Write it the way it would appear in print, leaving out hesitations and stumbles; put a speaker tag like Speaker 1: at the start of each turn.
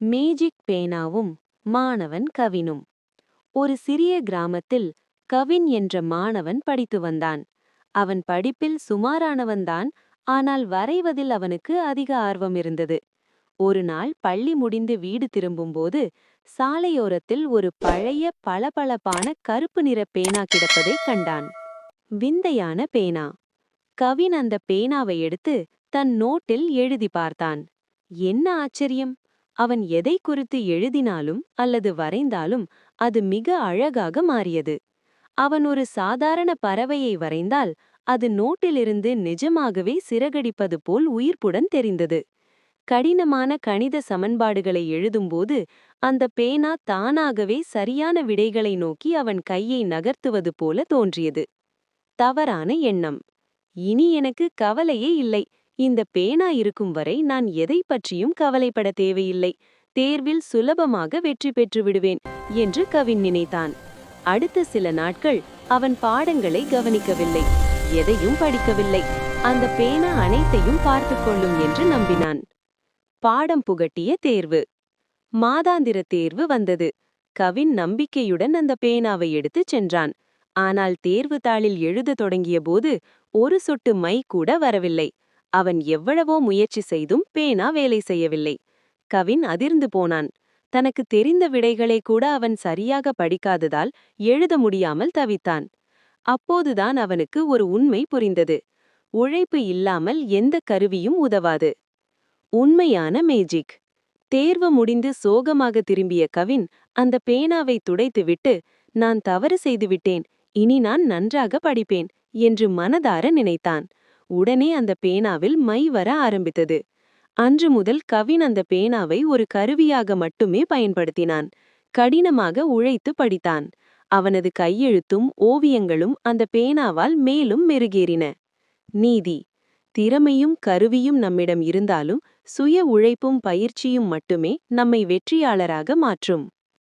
Speaker 1: Magic பேனாவும் மாணவன் கவினும். ஒரு சிறிய கிராமத்தில் கவின் என்ற மாணவன் படித்து வந்தான். அவன் படிப்பில் சுமாரானவன்தான். ஆனால் வரைவதில் அவனுக்கு அதிக ஆர்வம் இருந்தது. ஒரு நாள் பள்ளி முடிந்து வீடு திரும்பும்போது சாலையோரத்தில் ஒரு பழைய பளபளப்பான கருப்பு நிற பேனா கிடப்பதைக் கண்டான். விந்தையான பேனா. கவின் அந்த பேனாவை எடுத்து தன் நோட்டில் எழுதி பார்த்தான். என்ன ஆச்சரியம்! அவன் எதை குறித்து எழுதினாலும் அல்லது வரைந்தாலும் அது மிக அழகாக மாறியது. அவன் ஒரு சாதாரண பறவையை வரைந்தால் அது நோட்டிலிருந்து நிஜமாகவே சிறகடிப்பது போல் உயிர்ப்புடன் தெரிந்தது. கடினமான கணித சமன்பாடுகளை எழுதும்போது அந்த பேனா தானாகவே சரியான விடைகளை நோக்கி அவன் கையை நகர்த்துவது போல தோன்றியது. தவறான எண்ணம். இனி எனக்கு கவலையே இல்லை. இந்த பேனா இருக்கும் வரை நான் எதை பற்றியும் கவலைப்பட தேவையில்லை. தேர்வில் சுலபமாக வெற்றி பெற்று விடுவேன் என்று கவின் நினைத்தான். அடுத்த சில நாட்கள் அவன் பாடங்களை கவனிக்கவில்லை. எதையும் படிக்கவில்லை. அந்த பேனா அனைத்தையும் பார்த்துக் கொள்ளும் என்று நம்பினான். பாடம் புகட்டிய தேர்வு. மாதாந்திர தேர்வு வந்தது. கவின் நம்பிக்கையுடன் அந்த பேனாவை எடுத்துச் சென்றான். ஆனால் தேர்வு தாளில் எழுத தொடங்கிய போது ஒரு சொட்டு மை கூட வரவில்லை. அவன் எவ்வளவோ முயற்சி செய்தும் பேனா வேலை செய்யவில்லை. கவின் அதிர்ந்து போனான். தனக்கு தெரிந்த விடைகளை கூட அவன் சரியாக படிக்காததால் எழுத முடியாமல் தவித்தான். அப்போதுதான் அவனுக்கு ஒரு உண்மை புரிந்தது. உழைப்பு இல்லாமல் எந்த கருவியும் உதவாது. உண்மையான மேஜிக். தேர்வு முடிந்து சோகமாக திரும்பிய கவின் அந்த பேனாவை துடைத்துவிட்டு, நான் தவறு செய்துவிட்டேன், இனி நான் நன்றாக படிப்பேன் என்று மனதார நினைத்தான். உடனே அந்த பேனாவில் மை வர ஆரம்பித்தது. அன்று முதல் கவின் அந்த பேனாவை ஒரு கருவியாக மட்டுமே பயன்படுத்தினான். கடினமாக உழைத்து படித்தான். அவனது கையெழுத்தும் ஓவியங்களும் அந்த பேனாவால் மேலும் மெருகேறின. நீதி. திறமையும் கருவியும் நம்மிடம் இருந்தாலும் சுய உழைப்பும் பயிற்சியும் மட்டுமே நம்மை வெற்றியாளராக மாற்றும்.